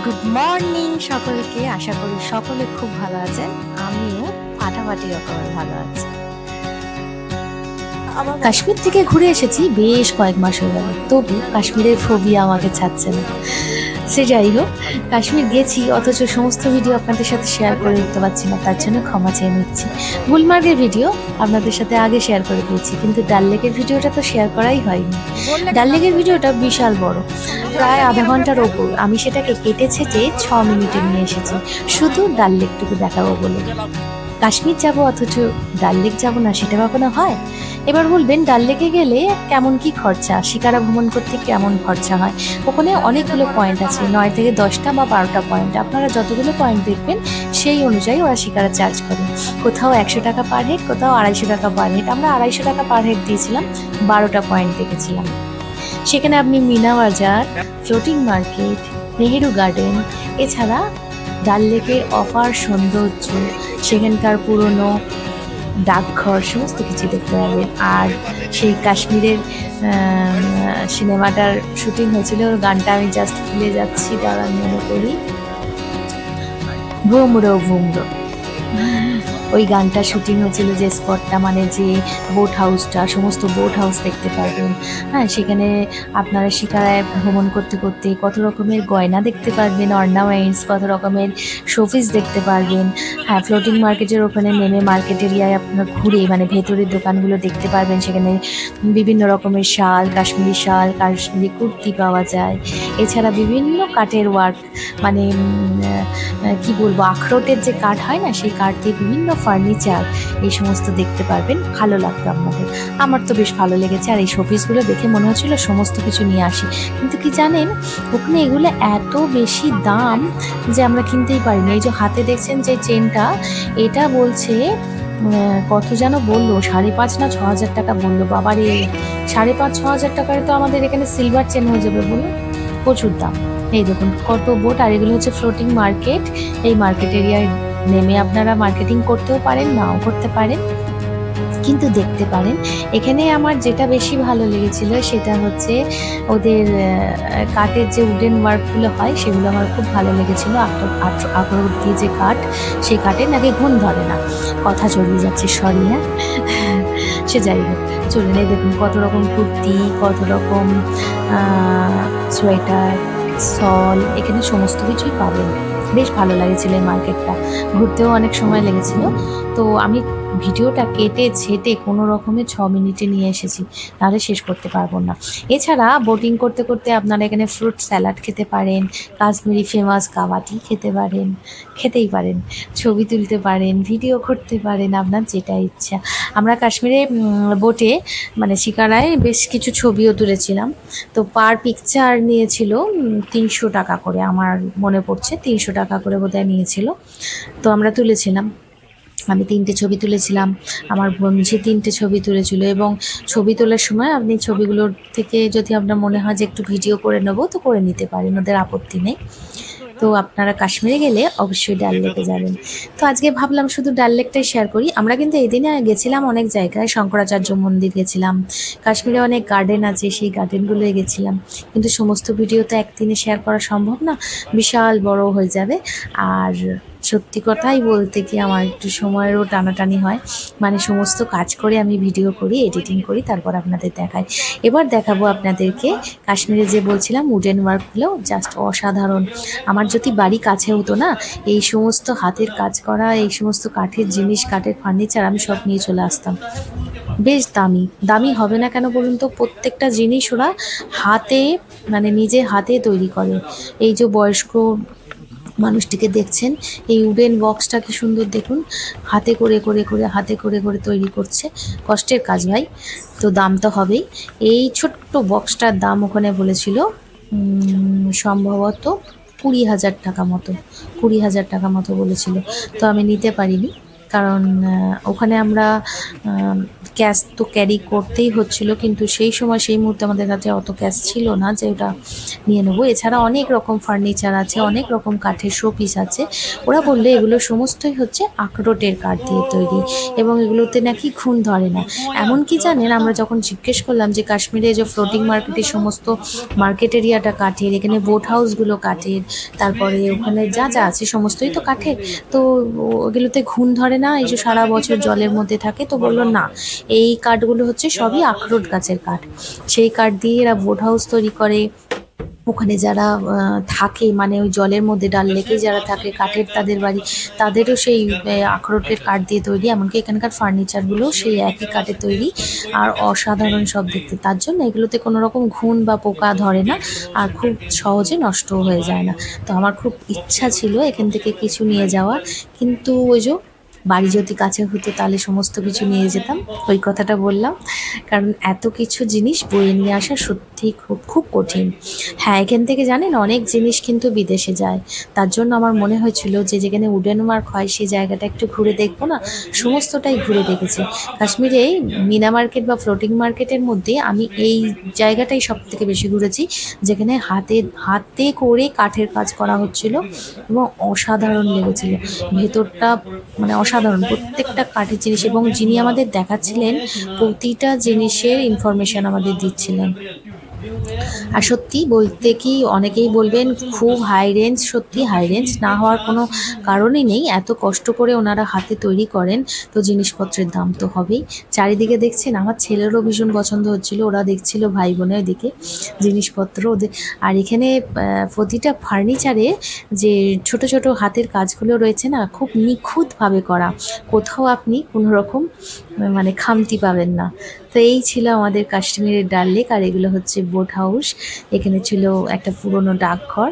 Good morning সকলকে। আশা করি সকলে খুব ভালো আছেন। আমিও ফাটাফাটি রকমের ভালো আছি। কাশ্মীর থেকে ঘুরে এসেছি বেশ কয়েক মাস হয়ে গেল, তবু কাশ্মীরের ফোবিয়া আমাকে ছাড়ছে না। সে যাই হোক, কাশ্মীর গেছি অথচ সমস্ত ভিডিও আপনাদের সাথে শেয়ার করে দিতে পারছি না, তার জন্য ক্ষমা চেয়ে নিচ্ছি। গুলমার্গের ভিডিও আপনাদের সাথে আগে শেয়ার করে দিয়েছি, কিন্তু ডাল লেকের ভিডিওটা তো শেয়ার করাই হয়নি। ডাল লেকের ভিডিওটা বিশাল বড়, প্রায় আধা ঘন্টার ওপর। আমি সেটাকে কেটে ছেটে 6 মিনিটে নিয়ে এসেছি, শুধু ডাল লেকটুকু দেখাবো বলে। কাশ্মীর যাব অথচ ডাল লেক যাবো না, সেটা কখনো হয়? এবার বলবেন ডাল লেকে গেলে কেমন কি খরচা, শিকারা ভ্রমণ করতে কেমন খরচা হয়? ওখানে অনেকগুলো পয়েন্ট আছে, 9 থেকে 10টা বা 12টা পয়েন্ট। আপনারা যতগুলো পয়েন্ট দেখবেন সেই অনুযায়ী ওরা শিকারা চার্জ করে। কোথাও 100 টাকা পার হেড, কোথাও 250 টাকা পার হেড। আমরা 250 টাকা পার হেড দিয়েছিলাম, 12টা পয়েন্ট দেখেছিলাম। সেখানে আপনি মিনা বাজার, ফ্লোটিং মার্কেট, নেহেরু গার্ডেন, এছাড়া ডাল লেকের অপার সৌন্দর্য, সেখানকার পুরনো ডাকঘর, সমস্ত কিছু দেখতে পাবেন। আর সেই কাশ্মীরের সিনেমাটার শুটিং হয়েছিল, ওর গানটা আমি জাস্ট ভুলে যাচ্ছি, দাঁড়ান মনে করি, ভুমরো ভুমরো। ওই গানটা শুটিং হয়েছিল যে স্পটটা, মানে যে বোট হাউসটা, সমস্ত বোট হাউস দেখতে পারবেন। হ্যাঁ, সেখানে আপনারা শিকারায় ভ্রমণ করতে করতে কত রকমের গয়না দেখতে পারবেন, অর্নামেন্টস, কত রকমের শোপিস দেখতে পারবেন। হ্যাঁ, ফ্লোটিং মার্কেটের ওখানে নেমে মার্কেট এরিয়ায় আপনারা ঘুরে মানে ভেতরের দোকানগুলো দেখতে পারবেন। সেখানে বিভিন্ন রকমের শাল, কাশ্মীরি কুর্তি পাওয়া যায়। এছাড়া বিভিন্ন কাঠের ওয়ার্ক, মানে কি বলবো, আখরোটের যে কাঠ হয় না, সেই কাঠ দিয়ে বিভিন্ন ফার্নিচার, এই সমস্ত দেখতে পারবেন। ভালো লাগবে আপনাদের। আমার তো বেশ ভালো লেগেছে। আর এই শোপিসগুলো দেখে মনে হচ্ছিল সমস্ত কিছু নিয়ে আসি, কিন্তু কি জানেন, ওখানে এগুলো এত বেশি দাম যে আমরা কিনতেই পারিনি। এই যে হাতে দেখছেন যে চেনটা, এটা বলছে কত যেন বললো, 5.5 না 6,000 টাকা বললো। বাবারে, 5.5-6,000 টাকায় তো আমাদের এখানে সিলভার চেন হয়ে যাবে বলুন। প্রচুর দাম। এই দেখুন কত বোট। আর এগুলো হচ্ছে ফ্লোটিং মার্কেট। এই মার্কেট এরিয়ায় নেমে আপনারা মার্কেটিং করতেও পারেন, নাও করতে পারেন, কিন্তু দেখতে পারেন। এখানে আমার যেটা বেশি ভালো লেগেছিল সেটা হচ্ছে ওদের কাঠের যে উডেন ওয়ার্কগুলো হয়, সেগুলো আমার খুব ভালো লেগেছিলো। আখরোট দিয়ে যে কাঠ, সেই কাঠে নাকি ঘুণ ধরে না। কথা চলিয়ে যাচ্ছে, সরি। হ্যাঁ, সে যাই হোক, চলুন। এই দেখুন কত রকম কুর্তি, কত রকম সোয়েটার, শল, এখানে সমস্ত কিছুই পাবেন। বেশ ভালো লাগেছিল এই মার্কেটটা, ঘুরতেও অনেক সময় লেগেছিল। তো আমি ভিডিওটা কেটে ছেটে কোনো রকমে 6 মিনিটে নিয়ে এসেছি, নাহলে শেষ করতে পারবো না। এছাড়া বোটিং করতে করতে আপনারা এখানে ফ্রুট স্যালাড খেতে পারেন, কাশ্মীরি ফেমাস কাবাটি খেতেই পারেন, ছবি তুলতে পারেন, ভিডিও করতে পারেন, আপনার যেটা ইচ্ছা। আমরা কাশ্মীরে বোটে মানে শিকারায় বেশ কিছু ছবিও তুলেছিলাম। তো পার পিকচার নিয়েছিল 300 টাকা করে, আমার মনে পড়ছে 300 টাকা করে বোধহয় নিয়েছিল। তো আমরা তুলেছিলাম, আমি 3টে ছবি তুলেছিলাম, আমার বোন যে 3টে ছবি তুলেছিল। এবং ছবি তোলার সময় আপনি ছবিগুলোর থেকে যদি আপনার মনে হয় যে একটু ভিডিও করে নেবো, তো করে নিতে পারেন, ওদের আপত্তি নেই। তো আপনারা কাশ্মীরে গেলে অবশ্যই ডাল লেকে যাবেন। তো আজকে ভাবলাম শুধু ডাল লেকটাই শেয়ার করি। আমরা কিন্তু এদিনে গেছিলাম অনেক জায়গায়, শঙ্করাচার্য মন্দির গেছিলাম, কাশ্মীরে অনেক গার্ডেন আছে, সেই গার্ডেনগুলোয় গেছিলাম, কিন্তু সমস্ত ভিডিও তো একদিনে শেয়ার করা সম্ভব না, বিশাল বড় হয়ে যাবে। আর সত্যি কথাই বলতে কি, আমার একটু সময়েরও টানাটানি হয়, মানে সমস্ত কাজ করে আমি ভিডিও করি, এডিটিং করি, তারপর আপনাদের দেখাই। এবার দেখাবো আপনাদেরকে কাশ্মীরে যে বলছিলাম উডেন ওয়ার্কগুলো, জাস্ট অসাধারণ। আমার যদি বাড়ি কাছে হতো না, এই সমস্ত হাতের কাজ করা, এই সমস্ত কাঠের জিনিস, কাঠের ফার্নিচার আমি সব নিয়ে চলে আসতাম। বেশ দামি দামি হবে না কেন বলুন তো, প্রত্যেকটা জিনিস ওরা হাতে, মানে নিজে হাতে তৈরি করে। এই যে বয়স্ক মানুষটিকে দেখছেন, এই উডেন বক্সটা কি সুন্দর দেখুন, হাতে করে তৈরি করছে। কষ্টের কাজ ভাই, তো দাম তো হবেই। এই ছোট্ট বক্সটার দাম ওখানে বলেছিল সম্ভবত 20,000 টাকা মতো, 20,000 টাকা মতো বলেছিল। তো আমি নিতে পারিনি, কারণ ওখানে আমরা ক্যাশ তো ক্যারি করতেই হচ্ছিল, কিন্তু সেই সময় সেই মুহূর্তে আমাদের কাছে অত ক্যাশ ছিল না যে ওটা নিয়ে নেবো। এছাড়া অনেক রকম ফার্নিচার আছে, অনেক রকম কাঠের শোপিস আছে। ওরা বললে এগুলো সমস্তই হচ্ছে আখরোটের কাঠ দিয়ে তৈরি এবং এগুলোতে নাকি ঘুণ ধরে না। এমনকি জানেন, আমরা যখন জিজ্ঞেস করলাম যে কাশ্মীরে যে ফ্লোটিং মার্কেটের সমস্ত মার্কেট এরিয়াটা কাঠের, এখানে বোট হাউসগুলো কাঠের, তারপরে ওখানে যা যা আছে সমস্তই তো কাঠের, তো ওগুলোতে ঘুণ ধরে না, এই যে সারা বছর জলের মধ্যে থাকে? তো বললো না, এই কাঠগুলো হচ্ছে সবই আখরোট গাছের কাঠ। সেই কাঠ দিয়ে এরা বোট হাউস তৈরি করে। ওখানে যারা থাকে, মানে ওই জলের মধ্যে ডাল লেকেই যারা থাকে, কাঠের তাদের বাড়ি, তাদেরও সেই আখরোটের কাঠ দিয়ে তৈরি। এমনকি এখানকার ফার্নিচারগুলোও সেই একই কাঠের তৈরি, আর অসাধারণ সব দেখতে। তার জন্য এগুলোতে কোনো রকম ঘুণ বা পোকা ধরে না, আর খুব সহজে নষ্টও হয়ে যায় না। তো আমার খুব ইচ্ছা ছিল এখান থেকে কিছু নিয়ে যাওয়ার, কিন্তু ওই যে বাড়ি যদি কাছে হতো তাহলে সমস্ত কিছু নিয়ে যেতাম, ওই কথাটা বললাম। কারণ এত কিছু জিনিস বয়ে নিয়ে আসা সত্যিই খুব খুব কঠিন। হ্যাঁ, এখান থেকে জানেন অনেক জিনিস কিন্তু বিদেশে যায়। তার জন্য আমার মনে হয়েছিল যে যেখানে উডেন ওয়ার্ক হয় সেই জায়গাটা একটু ঘুরে দেখবো না? সমস্তটাই ঘুরে দেখেছি। কাশ্মীরে মিনা মার্কেট বা ফ্লোটিং মার্কেটের মধ্যে আমি এই জায়গাটাই সবথেকে বেশি ঘুরেছি, যেখানে হাতে হাতে করে কাঠের কাজ করা হচ্ছিল এবং অসাধারণ লেগেছিল। ভেতরটা মানে অসাধারণ, প্রত্যেকটা কাঠের জিনিস, এবং যিনি আমাদের দেখাচ্ছিলেন প্রতিটা জিনিসের ইনফরমেশন আমাদের দিচ্ছিলেন। আর সত্যি বলতে কি, অনেকেই বলবেন খুব হাই রেঞ্জ, সত্যি হাই রেঞ্জ না হওয়ার কোনো কারণই নেই। এত কষ্ট করে ওনারা হাতে তৈরি করেন, তো জিনিসপত্রের দাম তো হবেই। চারিদিকে দেখছেন, আমার ছেলেরও ভীষণ পছন্দ হচ্ছিল, ওরা দেখছিল ভাই বোনের দিকে জিনিসপত্র ওদের। আর এখানে প্রতিটা ফার্নিচারে যে ছোট ছোট হাতের কাজগুলো রয়েছে না, খুব নিখুঁতভাবে করা, কোথাও আপনি কোনো রকম মানে খামতি পাবেন না। তো এই ছিল আমাদের কাশ্মীরের ডাল লেক, আর এগুলো হচ্ছে বোট হাউস। এখানে ছিল একটা পুরনো ডাকঘর।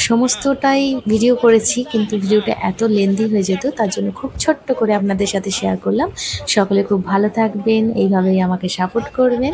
সমস্তটাই ভিডিও করেছি, কিন্তু ভিডিওটা এত লেন্দি হয়ে যেত, তার জন্য খুব ছোট্ট করে আপনাদের সাথে শেয়ার করলাম। সকলে খুব ভালো থাকবেন, এইভাবেই আমাকে সাপোর্ট করবেন।